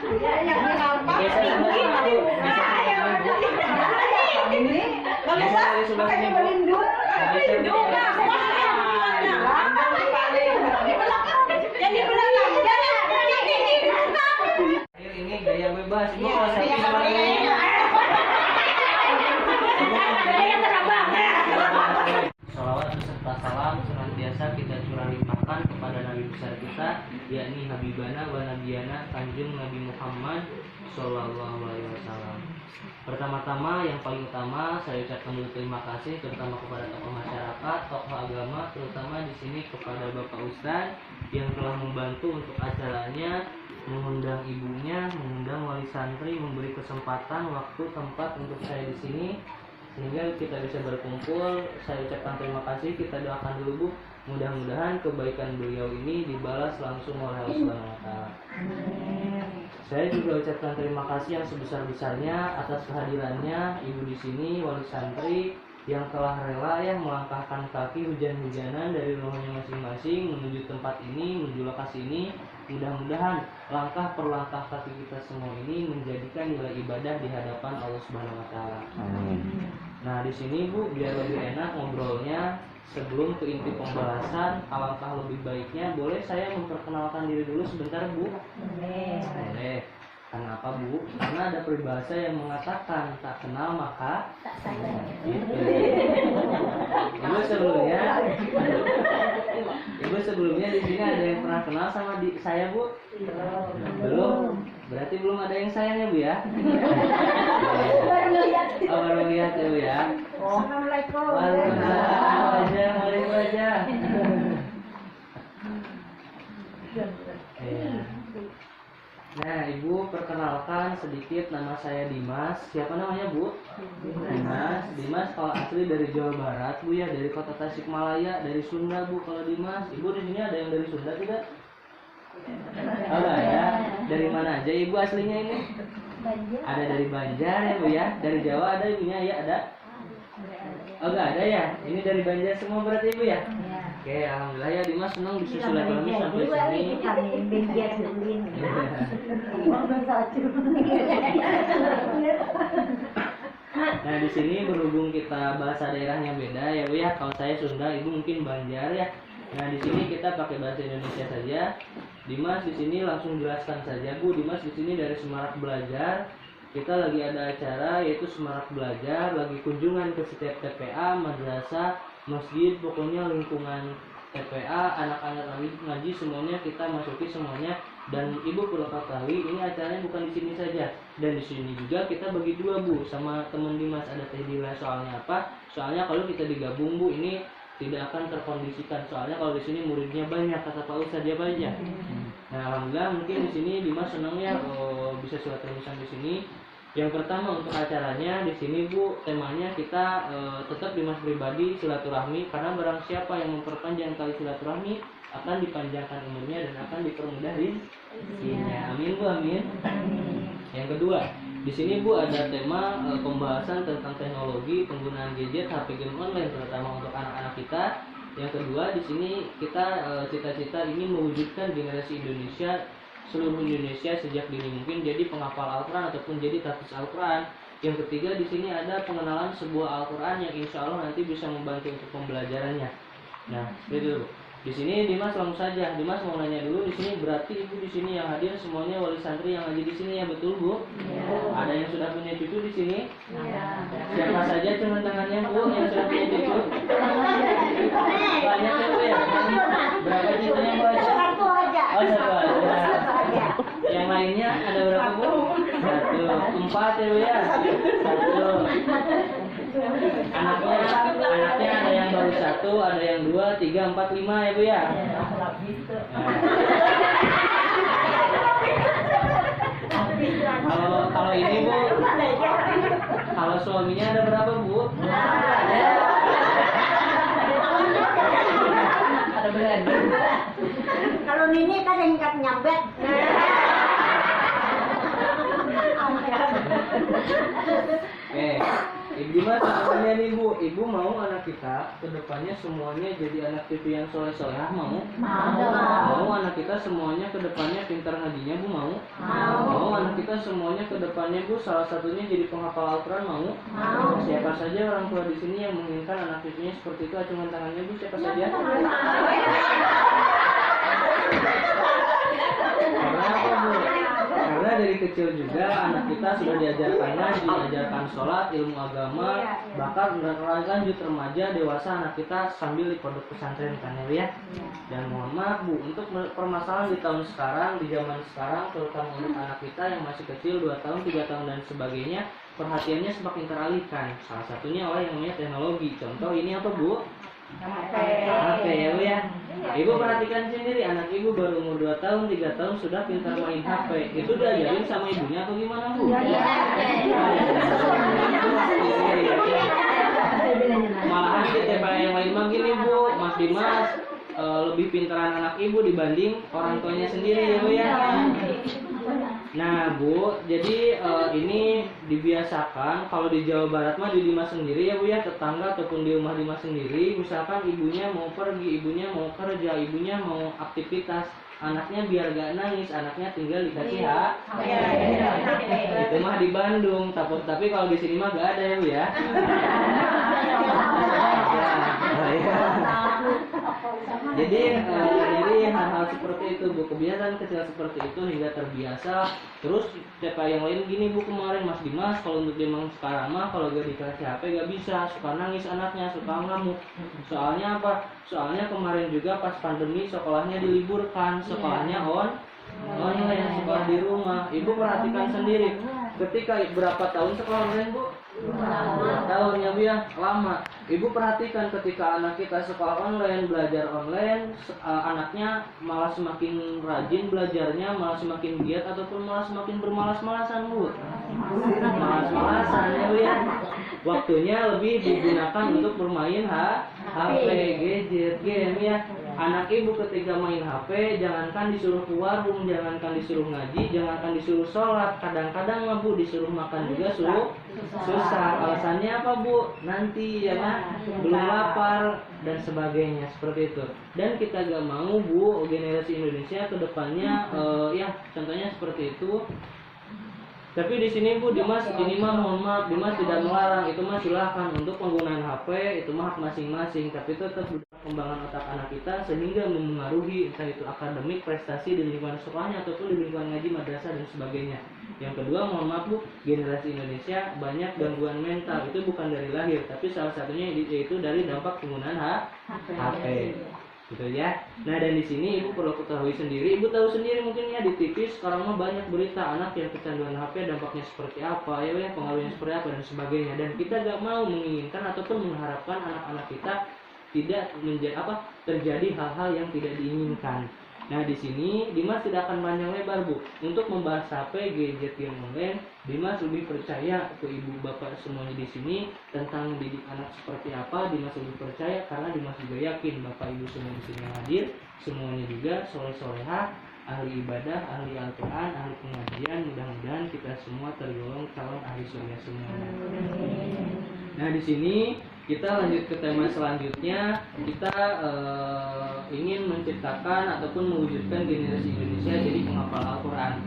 Ini gaya bebas. Salawat beserta salam senantiasa kita curah limpahkan kepada Nabi besar kita, yakni Habibana wa Nabiyana Kanjeng Nabi Muhammad Sallallahu Alaihi Wasallam. Pertama-tama yang paling utama saya ucapkan dulu terima kasih terutama kepada tokoh masyarakat, tokoh agama, terutama di sini kepada Bapak Ustadz yang telah membantu untuk acaranya, mengundang ibunya, mengundang wali santri, memberi kesempatan, waktu, tempat untuk saya di sini sehingga kita bisa berkumpul. Saya ucapkan terima kasih. Kita doakan dulu Bu, mudah-mudahan kebaikan beliau ini dibalas langsung oleh Allah Subhanahu wa Ta'ala. Saya juga ucapkan terima kasih yang sebesar-besarnya atas kehadirannya Ibu di sini, wali santri yang telah rela ya melangkahkan kaki hujan-hujanan dari rumahnya masing-masing menuju tempat ini, menuju lokasi ini. Mudah-mudahan langkah per langkah kaki kita semua ini menjadikan nilai ibadah di hadapan Allah Subhanahu wa Ta'ala. Nah, di sini Bu, biar lebih enak ngobrolnya, sebelum ke inti pembahasan, alangkah lebih baiknya boleh saya memperkenalkan diri dulu sebentar Bu? Boleh. Kenapa Bu? Karena ada peribahasa yang mengatakan tak kenal maka tak sayang. Ibu sebelumnya di sini ada yang pernah kenal sama saya Bu? Belum. Berarti belum ada yang sayangnya Bu ya? Baru lihat ya Bu ya. Assalamualaikum. Waalaikumsalam. Waalaikumsalam. Nah, Ibu perkenalkan sedikit, nama saya Dimas. Siapa namanya Bu? Dimas. Dimas kalau asli dari Jawa Barat Bu ya, dari kota Tasikmalaya, dari Sunda Bu kalau Dimas. Ibu di sini ada yang dari Sunda tidak? Enggak ya. Dari mana aja Ibu aslinya ini? Ada dari Banjar ya Bu ya. Dari Jawa ada ibunya ya, ada? Oh enggak ada ya. Ini dari Banjar semua berarti Ibu ya? Oke, alhamdulillah ya Dimas senang bisa silaturahmi sampai sini. Nah, di sini berhubung kita bahasa daerahnya beda ya Bu ya. Kalau saya Sunda, Ibu mungkin Banjar ya. Nah, di sini kita pakai bahasa Indonesia saja. Dimas di sini langsung jelaskan saja Bu. Dimas di sini dari Semarak Belajar. Kita lagi ada acara yaitu Semarak Belajar, lagi kunjungan ke setiap TPA, madrasah, masjid, pokoknya lingkungan TPA, anak-anak ngaji semuanya kita masuki semuanya. Dan Ibu perlu ketahui ini acaranya bukan di sini saja, dan di sini juga kita bagi dua Bu sama teman Dimas, ada Teh Dila. Soalnya apa? Soalnya kalau kita digabung Bu ini tidak akan terkondisikan. Soalnya kalau di sini muridnya banyak, kata Pak Ustadz dia banyak. Nah, alhamdulillah mungkin di sini Dimas senang ya bisa silaturahmi di sini. Yang pertama untuk acaranya di sini Bu, temanya kita tetap Dimas pribadi silaturahmi, karena barang siapa yang memperpanjang tali silaturahmi akan dipanjangkan umurnya dan akan dipermudah rezekinya. Amin Bu, amin. Yang kedua, di sini Bu ada tema pembahasan tentang teknologi, penggunaan gadget, HP game online terutama untuk anak-anak kita. Yang kedua, di sini kita cita-cita ingin mewujudkan generasi Indonesia, seluruh Indonesia sejak dini mungkin jadi penghafal Al-Quran ataupun jadi tahfiz Al-Quran. Yang ketiga, di sini ada pengenalan sebuah Al-Quran yang insya Allah nanti bisa membantu untuk pembelajarannya. Nah, itu di sini Dimas langsung saja. Dimas mau nanya dulu, di sini berarti Ibu di sini yang hadir semuanya wali santri yang ngaji di sini ya, betul Bu? Ya. Ada yang sudah punya cucu di sini? Ya. Siapa saja cuman tangannya Bu yang sudah punya cucu? Banyak ya Bu ya? Berapa cucunya Bu? Satu aja. Oh, satu aja. Yang lainnya ada berapa Bu? Satu. 4 ya Bu ya? Satu. Anaknya ada yang baru 1, ada yang 2, 3, 4, 5 ya Bu ya? Kalau ini Bu, kalau suaminya ada berapa Bu? Ada berapa? Kalau Nini kan yang ikat nyabet. Gimana caranya nih Bu? Ibu mau anak kita kedepannya semuanya jadi anak cucu yang soleh-solehah mau? Mau anak kita semuanya kedepannya pintar ngajinya Bu mau? Mau anak kita semuanya ke depannya Bu, salah satunya jadi penghafal Al-Quran mau? Mau. Siapa saja orang tua di sini yang menginginkan anak cucunya seperti itu? Acungkan tangannya Bu, siapa saja? Karena apa Bu? Karena dari kecil juga anak kita sudah diajarkan sholat, ilmu agama, bahkan lanjut remaja, dewasa anak kita sambil di pondok pesantren kan ya. Dan mohon maaf Bu, untuk permasalahan di tahun sekarang, di zaman sekarang, terutama untuk anak kita yang masih kecil 2 tahun, 3 tahun dan sebagainya, perhatiannya semakin teralihkan. Salah satunya oleh yang namanya teknologi. Contoh ini apa Bu? HP ya Bu ya. Ibu perhatikan sendiri, anak ibu baru umur 2 tahun, 3 tahun sudah pintar main HP. Itu diajarin sama ibunya atau gimana Bu? Malahan kita yang lain mah gini Bu, Mas Dimas lebih pintaran anak ibu dibanding orang tuanya sendiri ya Bu ya. Nah Bu, jadi ini dibiasakan kalau di Jawa Barat mah di Dimas sendiri ya Bu ya, tetangga ataupun di rumah Dimas sendiri, misalkan ibunya mau pergi, ibunya mau kerja, ibunya mau aktivitas, anaknya biar gak nangis, anaknya tinggal dikasih hak. Itu mah di Bandung, tapi kalau di sini mah gak ada ya Bu ya. Jadi hal-hal seperti itu Bu, kebiasaan kecil seperti itu hingga terbiasa. Terus siapa yang lain gini Bu, kemarin Mas Dimas kalau untuk dia sekarang mah kalau gak dikasih HP gak bisa, suka nangis anaknya, suka ngamuk. Soalnya apa? Soalnya kemarin juga pas pandemi sekolahnya diliburkan, sekolahnya online, sekolah di rumah. Ibu perhatikan sendiri, ketika berapa tahun sekolah online Bu? 2 tahun ya Bu ya, lama. Ibu perhatikan ketika anak kita sekolah online, belajar online, anaknya malah semakin rajin belajarnya, malah semakin giat ataupun malah semakin bermalas-malasan Bu. Malas-malasan ya Bu ya. Waktunya lebih digunakan untuk bermain HP, gadget, game ya. Anak ibu ketika main HP, jangankan disuruh ke warung, jangankan disuruh ngaji, jangankan disuruh sholat, kadang-kadang mah Bu disuruh makan juga susah. Alasannya apa Bu? Nanti ya kan, belum lapar dan sebagainya seperti itu. Dan kita gak mau Bu, generasi Indonesia ke depannya ya contohnya seperti itu. Tapi di sini Bu, Dimas ini mah mohon maaf, Dimas tidak melarang, itu mah silahkan untuk penggunaan HP, itu mah hak masing-masing. Tapi tetap perkembangan otak anak kita sehingga mempengaruhi entah itu akademik, prestasi di lingkungan sekolahnya ataupun di lingkungan ngaji, madrasah dan sebagainya. Yang kedua, mohon maaf Bu, generasi Indonesia banyak gangguan mental, itu bukan dari lahir, tapi salah satunya yaitu dari dampak penggunaan HP. Gitu ya. Nah, dan di sini ibu perlu ketahui sendiri, ibu tahu sendiri mungkin ya di TV sekarang mah banyak berita anak yang kecanduan HP dampaknya seperti apa ya, pengaruhnya seperti apa dan sebagainya. Dan kita gak mau menginginkan ataupun mengharapkan anak-anak kita tidak terjadi hal-hal yang tidak diinginkan. Nah, di sini Dimas tidak akan panjang lebar Bu untuk membahas HP, gadget yang online. Dimas lebih percaya ke ibu bapak semuanya di sini tentang didik anak seperti apa. Dimas lebih percaya karena Dimas juga yakin bapak ibu semua di sini yang hadir semuanya juga soleh-solehah, ahli ibadah, ahli Al-Quran, ahli pengajian. Mudah-mudahan kita semua tergolong calon ahli surga semuanya. Nah, di sini kita lanjut ke tema selanjutnya. Kita ingin menciptakan ataupun mewujudkan generasi Indonesia jadi penghafal Al-Quran.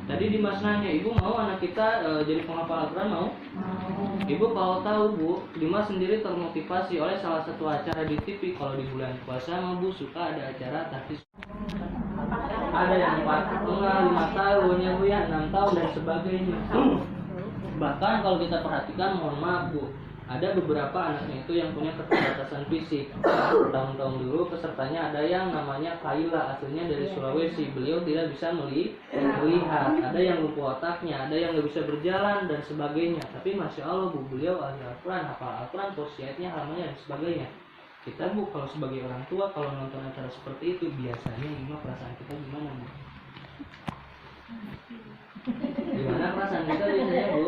Tadi Dimas nanya, ibu mau anak kita jadi penghafal Al-Quran mau? Ibu kalau tahu Bu, Dimas sendiri termotivasi oleh salah satu acara di TV. Kalau di bulan puasa mah Bu suka ada acara tahfiz. Ada yang 5 tahun ya Bu ya, 6 tahun dan sebagainya. Bahkan kalau kita perhatikan, mohon maaf Bu, ada beberapa anaknya itu yang punya keterbatasan fisik. Tahun-tahun dulu pesertanya ada yang namanya Kaila, aslinya dari Sulawesi. Beliau tidak bisa melihat, ada yang lumpuh otaknya, ada yang nggak bisa berjalan dan sebagainya. Tapi masya Allah Bu, beliau ahli Al-Quran, hafal Al-Quran, posiatnya, halamannya dan sebagainya. Kita Bu, kalau sebagai orang tua kalau nonton acara seperti itu biasanya gimana perasaan kita gimana Bu? Gimana perasaan kita biasanya Bu?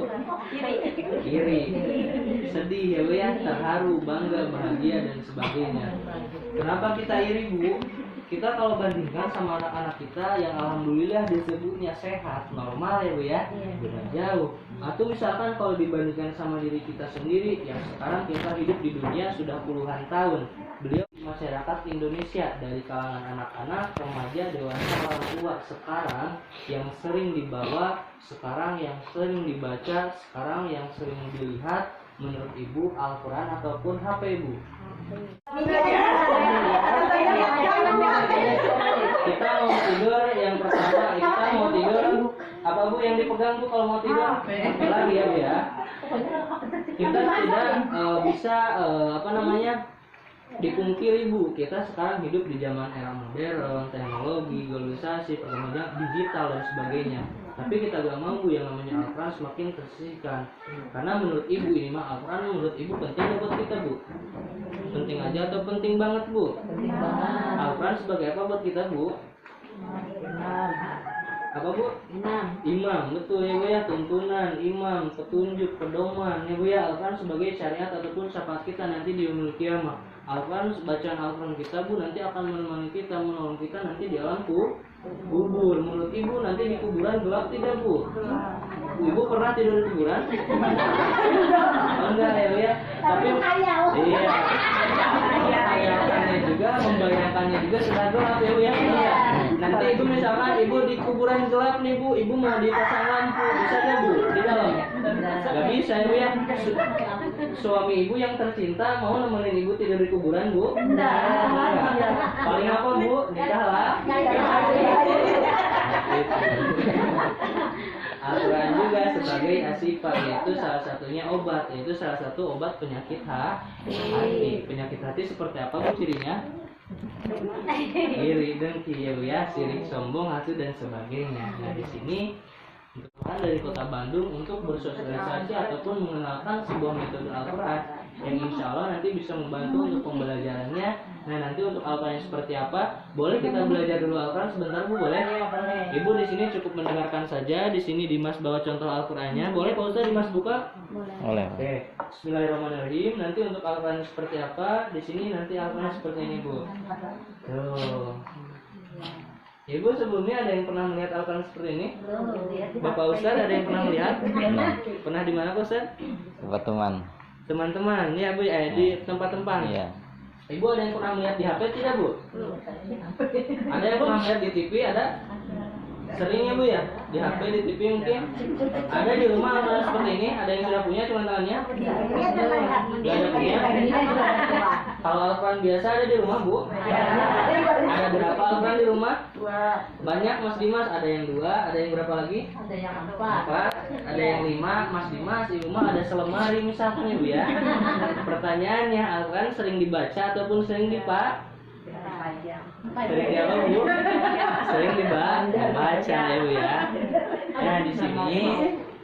Iri, sedih ya Bu ya, terharu, bangga, bahagia dan sebagainya. Kenapa kita iri Bu? Kita kalau bandingkan sama anak-anak kita yang alhamdulillah disebutnya sehat, normal ya Bu ya, beda jauh. Atau misalkan kalau dibandingkan sama diri kita sendiri yang sekarang kita hidup di dunia sudah puluhan tahun, beliau masyarakat Indonesia dari kalangan anak-anak, remaja, dewasa, orang tua. Sekarang yang sering dibawa, sekarang yang sering dibaca, sekarang yang sering dilihat menurut Ibu Al-Quran ataupun HP Ibu? Kita mau tidur yang pertama, kita mau tidur apa Bu yang dipegang Bu kalau mau tidur? Lagi ya Bu ya. Kita tidak bisa dipungkiri Bu, kita sekarang hidup di zaman era modern, teknologi, globalisasi, perkembangan digital dan sebagainya. Tapi kita gak mau Bu yang namanya Al-Quran semakin tersisihkan. Karena menurut Ibu ini mah Al-Quran menurut Ibu penting gak buat kita Bu? Penting aja atau penting banget Bu? Penting banget. Al-Quran sebagai apa buat kita Bu? Apa Bu? Imam, betul ya Bu ya, tuntunan, imam, petunjuk, pedoman ya Bu ya. Al-Quran sebagai syariat ataupun syafaat kita nanti di yaumul kiamah. Al-Quran, bacaan Al-Quran kita Bu nanti akan menemani kita, menolong kita nanti di alam kubur. Menurut Ibu nanti di kuburan gelap tidak Bu? Ibu pernah tidur di kuburan? Enggak ya Bu ya. Tapi iya. Membayangkannya juga, membayangkannya juga sudah gelap ya Bu ya. Iya. Nanti Ibu misalkan Ibu di kuburan gelap nih Bu, Ibu mau dipasang lampu, bisa nggak Bu di dalam? Gak bisa ya Bu ya. Suami Ibu yang tercinta mau nemenin Ibu tidur di kuburan Bu? Enggak. Paling apa Bu? Nikah lah. Al-Quran juga sebagai asifah, yaitu salah satunya obat, yaitu salah satu obat penyakit hati. Penyakit hati seperti apa Bu cirinya? Iri, dengki ya Bu ya, sirik, sombong, hasut dan sebagainya. Nah di sini Tuhan dari Kota Bandung untuk bersosialisasi ataupun mengenalkan sebuah metode Al-Quran yang insya Allah nanti bisa membantu untuk pembelajarannya. Nah nanti untuk Al-Quran seperti apa? Boleh kita belajar dulu Al-Quran sebentar Bu, boleh? Ibu di sini cukup mendengarkan saja. Di sini Dimas bawa contoh Al-Qurannya. Boleh Pak Ustaz Dimas buka? Boleh. Oke. Bismillahirrahmanirrahim. Nanti untuk Al-Quran seperti apa? Di sini nanti Al-Quran seperti ini Bu. Tuh. Ibu sebelumnya ada yang pernah melihat Al-Quran seperti ini? Bapak Ustaz ada yang pernah melihat? Pernah di mana Pak Ustaz? Tempat teman. Teman-teman, ya Bu, di tempat-tempat. Iya. Ibu ada yang pernah melihat di HP tidak Bu? Ada yang pernah melihat di TV? Ada? Sering ya Bu ya? Di HP, di TV mungkin? Ada di rumah Al-Quran seperti ini? Ada yang sudah punya cuma tangannya? Gak ada punya? Kalau Al-Quran biasa ada di rumah Bu? Ada berapa Al-Quran di rumah? Banyak Mas Dimas, ada yang 2, ada yang berapa lagi? Ada yang 4, ada yang 5. Mas Dimas, di rumah ada selemari misalkan ya Bu ya. Pertanyaannya, Al-Quran sering dibaca ataupun sering dipak? Sering apa Bu? Sering dibaca ya Bu ya. Nah di sini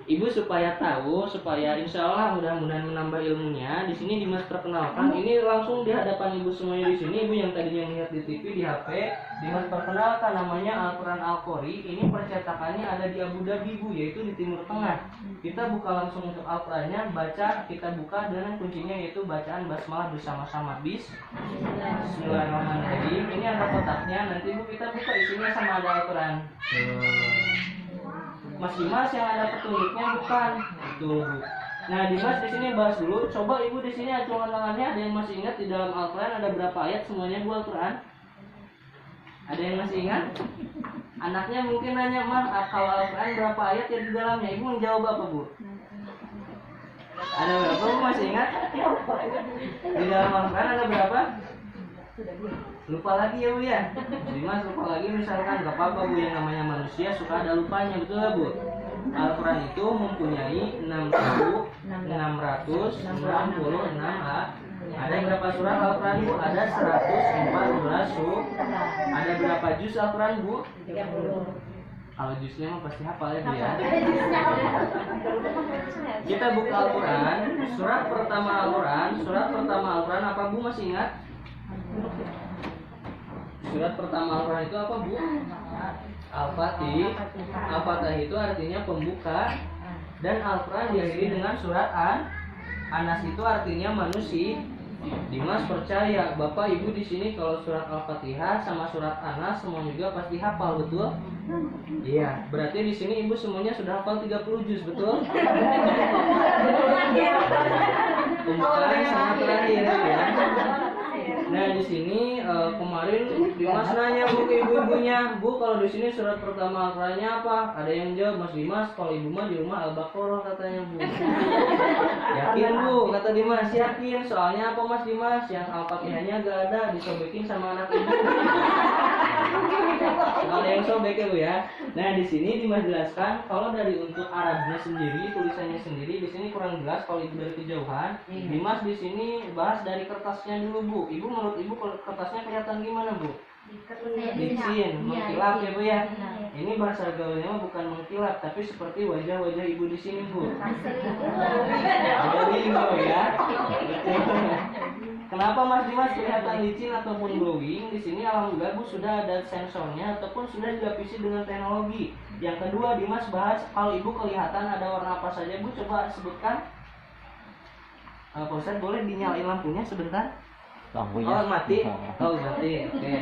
Ibu supaya tahu, supaya insya Allah mudah-mudahan menambah ilmunya. Di sini Dimas perkenalkan, ini langsung di hadapan Ibu semuanya di sini. Ibu yang tadinya melihat di TV, di HP, Dimas perkenalkan namanya Al-Quran Al-Qori. Ini percetakannya ada di Abu Dhabi Bu, yaitu di Timur Tengah. Kita buka langsung untuk Al-Qurannya, baca, kita buka dengan kuncinya yaitu bacaan basmalah bersama-sama. Bismillahirrahmanirrahim. Ini ada kotaknya, nanti Bu kita buka isinya sama ada Al-Quran. Mas Dimas yang ada petunjuknya bukan itu Bu. Nah Dimas di sini bahas dulu. Coba Ibu di sini acungkan tangannya. Ada yang masih ingat di dalam Al-Quran ada berapa ayat semuanya Bu Al-Quran? Ada yang masih ingat? Anaknya mungkin nanya Mas kalau Al-Quran berapa ayat ya di dalamnya? Ibu menjawab apa Bu? Ada berapa Bu masih ingat? Di dalam Al-Quran ada berapa? Lupa lagi ya Bu ya. Dimas lupa lagi misalkan, gak apa-apa Bu, yang namanya manusia suka ada lupanya, betul gak Bu? Al-Quran itu mempunyai 6.666 ada yang berapa surat Al-Quran Bu? Ada 114 surah. Ada berapa juz Al-Quran Bu? 30. Kalau juznya mah pasti hafal ya Bu ya. Kita buka Al-Quran, surat pertama Al-Quran apa Bu masih ingat? Surat pertama Al-Quran itu apa Bu? Al-Fatih. Al-Fatih itu artinya pembuka. Dan Al-Quran diakhiri dengan surat An-Nas itu artinya manusia. Dimas percaya Bapak Ibu di sini kalau surat Al-Fatihah sama surat An-Nas semua juga pasti hafal, betul? Iya, berarti di sini Ibu semuanya sudah hafal 30 juz, betul? Pembukaan sama terakhir ya. Nah di sini kemarin Dimas nanya Bu ke ibu-ibunya, Bu kalau di sini surat pertama Al-Qur'annya apa? Ada yang jawab Mas Dimas, kalau ibu mah di rumah Al-Baqarah katanya Bu. Yakin Bu? Kata Dimas, yakin. Soalnya apa Mas Dimas? Yang Al-Fatihahnya gak ada, disobekin sama anak ibu. Ada yang sobek ya Bu ya. Nah di sini Dimas jelaskan kalau dari untuk Arabnya sendiri, tulisannya sendiri di sini kurang jelas kalau ibu dari kejauhan. Dimas di sini bahas dari kertasnya dulu Bu. Ibu menurut ibu kalau kertasnya kelihatan gimana Bu? Licin, mengkilap ya Bu ya. Ini bahasa gaulnya bukan mengkilap tapi seperti wajah-wajah ibu di sini Bu. Ada lingo ya. Kenapa Mas Dimas kelihatan licin ataupun glowing? Di sini alhamdulillah Bu sudah ada sensornya ataupun sudah dilapisi dengan teknologi. Yang kedua Dimas bahas kalau ibu kelihatan ada warna apa saja Bu, coba sebutkan. Pak Ustadz boleh dinyalain lampunya sebentar? Lampunya. Oh mati? Oh mati, oke.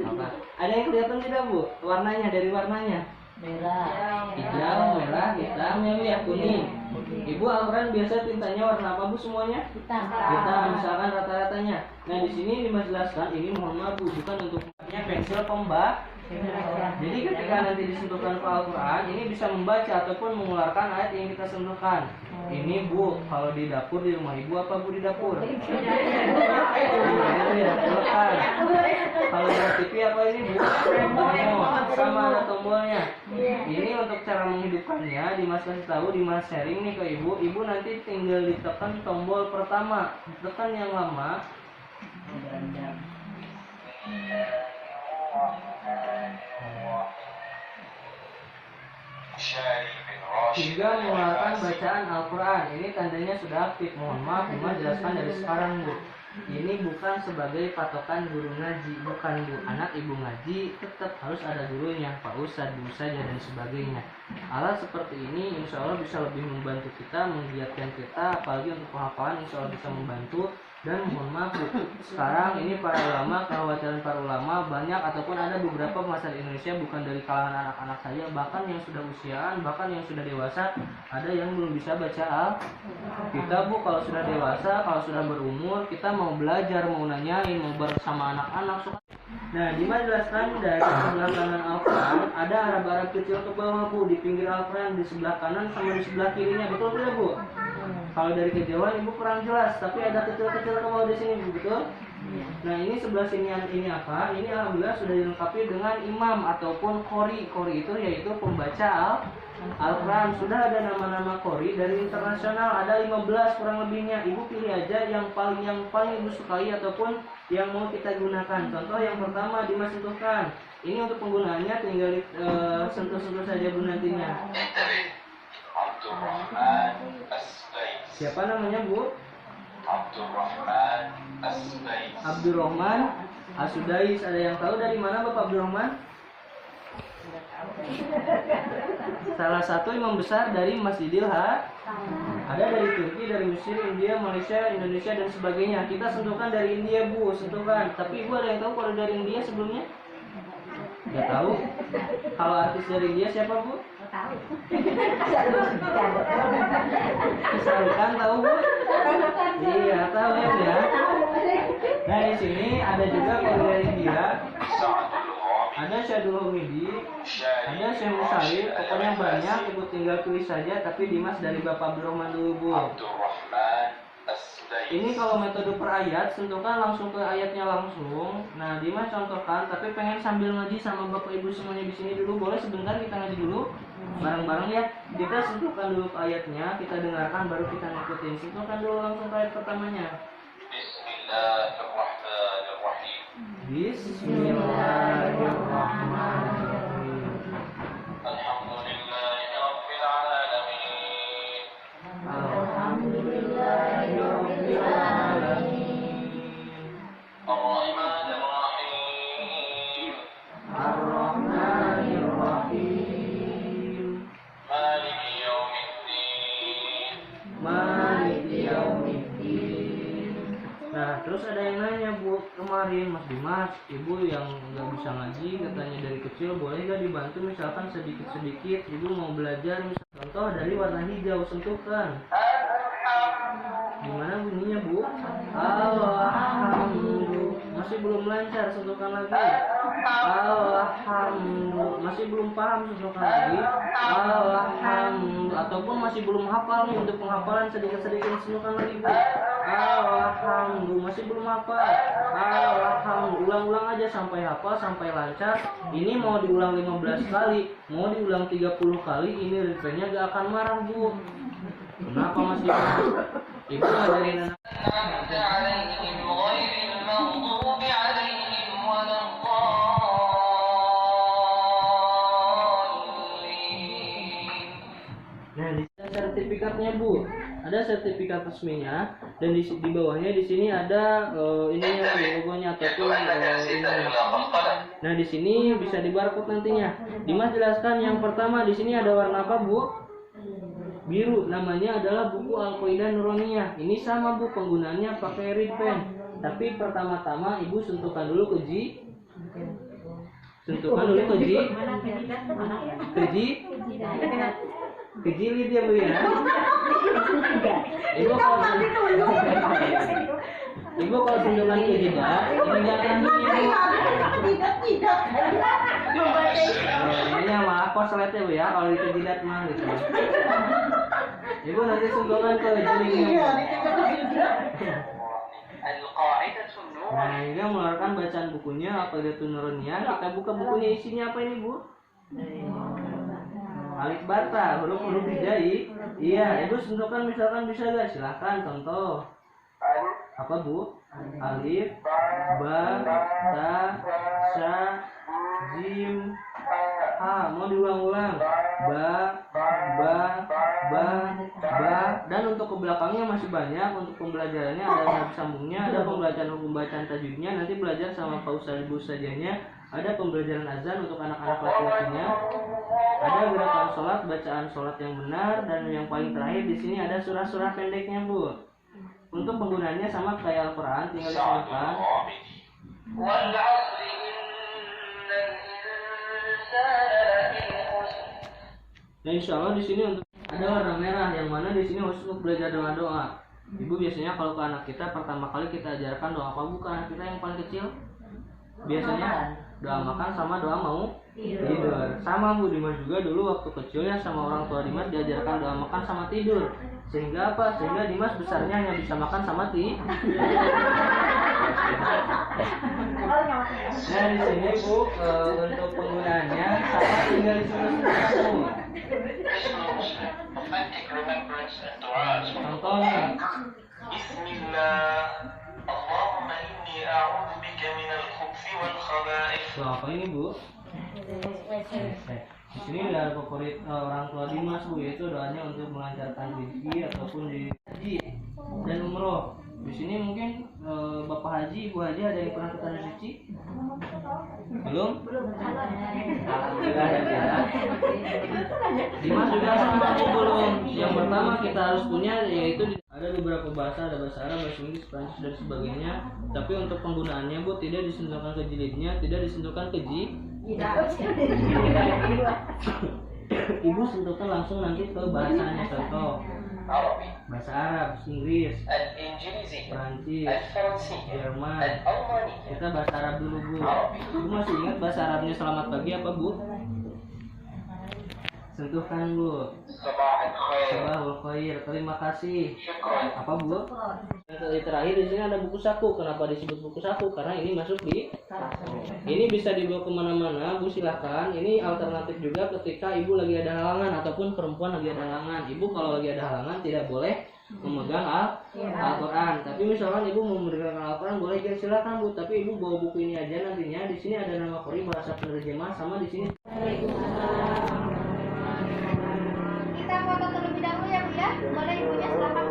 Apa? Ada yang kelihatan tidak Bu? Warnanya dari warnanya? Merah. Hijau, merah, hitam, ya kuning. Ibu Al-Quran biasa tintanya warna apa Bu semuanya? Hitam, misalkan rata-ratanya. Nah di sini Dimas jelaskan ini mohon maaf Bu, bukan untuk pensil pembaca. Jadi ketika nanti disentuhkan ke Al-Quran, ini bisa membaca ataupun mengeluarkan ayat yang kita sentuhkan. Ini Bu, kalau di dapur di rumah ibu apa Bu di dapur? Kalau di TV apa ini Bu? Sama ada tombolnya. Ini untuk cara menghidupkannya, Dimas kasih tahu, Dimas sharing nih ke ibu. Ibu nanti tinggal ditekan tombol pertama, tekan yang lama. Hingga mengeluarkan bacaan Al-Quran. Ini tandanya sudah aktif. Mohon maaf, Dimas jelaskan dari sekarang Bu. Ini bukan sebagai patokan guru ngaji, bukan Bu. Anak ibu ngaji tetap harus ada gurunya, Pak Ustadz, Bu saja dan sebagainya. Alat seperti ini insya Allah bisa lebih membantu kita, menggiatkan kita, apalagi untuk penghafalan insya Allah bisa membantu. Dan mohon maaf Bu, sekarang ini para ulama, kekhawatiran para ulama banyak ataupun ada beberapa masyarakat Indonesia bukan dari kalangan anak-anak saja, bahkan yang sudah usiaan, bahkan yang sudah dewasa, ada yang belum bisa baca Kita Bu kalau sudah dewasa, kalau sudah berumur, kita mau belajar, mau nanyain, mau bersama anak-anak. Nah, Dimas jelaskan dari sebelah kanan Al-Quran ada Arab-Arab kecil ke bawah Bu, di pinggir Al-Quran, di sebelah kanan sama di sebelah kirinya, betul tidak Bu? Kalau dari kejauhan ibu kurang jelas, tapi ada kecil-kecil ke bawah di sini Bu, betul? Nah ini sebelah sini ini apa? Ini alhamdulillah sudah dilengkapi dengan imam ataupun qori. Qori itu yaitu pembaca Al-Quran. Sudah ada nama-nama qori dari internasional, ada 15 kurang lebihnya. Ibu pilih aja yang paling ibu sukai ataupun yang mau kita gunakan. Contoh yang pertama Dimas sentuhkan. Ini untuk penggunaannya tinggal sentuh-sentuh saja Bu nantinya. Siapa namanya Bu? Abdurrahman As-Sudais. Ada yang tahu dari mana Bapak Abdurrahman? Salah satu imam besar dari Masjidil Ada dari Turki, dari Mesir, India, Malaysia, Indonesia dan sebagainya. Kita sentuhkan dari India Bu, sentuhkan. Tapi Ibu ada yang tahu kalau dari India sebelumnya? Gak tahu. Kalau artis dari India siapa Bu? Kesalukan tahu Bu? Iya tahu ya. Nah di sini ada juga kalau dari India, ada Syadul Humidi, ada Syekh Musair, pokoknya banyak. Ibu tinggal tulis saja. Tapi Dimas dari Bapak Abdurrahman dulu Bu. Ini kalau metode per ayat, sentuhkan langsung ke ayatnya langsung. Nah, Dimas contohkan, tapi pengen sambil ngaji sama Bapak Ibu semuanya di sini dulu. Boleh sebentar kita ngaji dulu bareng-bareng ya. Kita sentuhkan dulu ke ayatnya, kita dengarkan baru kita ngikutin. Sentuhkan dulu langsung ke ayat pertamanya. Bismillahirrahmanirrahim. Bismillahirrahmanirrahim. Alhamdulillahirabbil alamin. Alhamdulillahirabbil alamin. Ar-Rahmanir-Rahim. Ar-Rahmanir-Rahim. Maliki yaumiddin. Maliki yaumiddin. Nah, terus ada yang nanya Bu kemarin, Mas Dimas, Ibu yang nggak bisa ngaji katanya dari kecil, boleh nggak dibantu misalkan sedikit-sedikit? Ibu mau belajar, misalkan contoh dari warna hijau, sentuhkan. Gimana bunyinya Bu? Alhamdulillah. masih belum lancar, sentuhkan lagi. Alhamdulillah, masih belum paham, sentuhkan lagi. Alhamdulillah, ataupun masih belum hafal nih, untuk penghafalan sedikit-sedikit, sentuhkan lagi Bu. Alhamdulillah, masih belum hafal. Alhamdulillah, ulang-ulang aja sampai hafal, sampai lancar. Ini mau diulang 15 kali, mau diulang 30 kali, ini ritmenya gak akan marah Bu. Kenapa Mas Dimas? Ibu ngajarin anak. Nah, di sini sertifikatnya Bu. Ada sertifikat resminya dan di bawahnya di sini ada ininya logonya ataupun ini. Nah, di sini bisa di barcode nantinya. Dimas jelaskan yang pertama di sini ada warna apa Bu? Biru, namanya adalah buku Al-Qaidah Nuroniyah. Ini sama Bu, penggunaannya pakai red pen. Tapi pertama-tama Ibu sentuhkan dulu ke Ji. Sentuhkan dulu ke Ji. Ke Ji. Ke jilid ya Bu ya. Ibu kalau sentuhkan ke jidat, ini nggak akan bunyi Bu. Ini maaf kosletnya Bu ya, kalau di jidat mah gitu. Ibu nanti sentuhkan ke jilidnya. Nah, ini mengeluarkan bacaan bukunya Al-Qaidah Nuroniyah. Kita buka bukunya, isinya apa ini Bu? Alif bata, huruf-huruf hija'i. Iya, Ibu sentuhkan misalkan bisa gak? Silahkan contoh. Apa Bu? Alif, ba, ta, sa, jim, ha. Mau diulang-ulang. Ba, dan untuk ke belakangnya masih banyak. Untuk pembelajarannya ada nada sambungnya, ada pembelajaran hukum bacaan tajwidnya. Nanti belajar sama Pak Ustaz Ibu sajanya. Ada pembelajaran azan untuk anak-anak laki-lakinya. Ada gerakan sholat, bacaan sholat yang benar, dan yang paling terakhir di sini ada surah-surah pendeknya Bu. Untuk penggunaannya sama kayak Al-Quran, tinggal disimpan. Nah, insya Allah di sini untuk ada warna merah, yang mana di sini khusus untuk belajar doa-doa. Ibu biasanya kalau ke anak kita pertama kali kita ajarkan doa apa Bu ke anak kita yang paling kecil? Biasanya doa makan sama doa mau tidur. Sama Bu, Dimas juga dulu waktu kecilnya sama orang tua Dimas diajarkan doa makan sama tidur. Sehingga apa? Sehingga Dimas besarnya hanya bisa makan sama tidur. Nah, di sini Bu, untuk penggunaannya sama tinggal disuruh. Contohnya, Bismillah, Allahumma inni a'udzu bika minal khubuthi wal khaba'ith. Apa ini Bu? Di sini ada favorit orang tua Dimas Bu, yaitu doanya untuk melancarkan rezeki ataupun di haji dan umroh. Di sini mungkin Bapak Haji, Ibu Haji ada yang pernah ke tanah suci? Belum? Alhamdulillah ya. Dimas juga sama Bu belum. Yang pertama kita harus punya yaitu ada beberapa bahasa, ada bahasa Arab, bahasa Inggris, Prancis dan sebagainya. Tapi untuk penggunaannya Bu tidak disentuhkan ke jilidnya, tidak disentuhkan ke Ibu sentuhkan langsung nanti ke bahasanya, contoh bahasa Arab, Inggris, Prancis, Jerman. Kita bahasa Arab dulu Bu. Ibu masih ingat bahasa Arabnya selamat pagi apa Bu? Sentuhkan Bu. Sabahul khair, terima kasih. Apa Bu? Yang terakhir di sini ada buku saku. Kenapa disebut buku saku? Karena ini masuk di. Ini bisa dibawa kemana-mana Bu, silahkan. Ini alternatif juga ketika Ibu lagi ada halangan ataupun perempuan lagi ada halangan. Ibu kalau lagi ada halangan tidak boleh memegang Al-Quran. Tapi misalkan Ibu mau memegang Al-Quran boleh, ya silakan Bu. Tapi Ibu bawa buku ini aja nantinya. Di sini ada nama Qori, bahasa penerjemah, sama di sini. Kita foto terlebih dahulu ya Bu ya. Boleh ibunya silakan.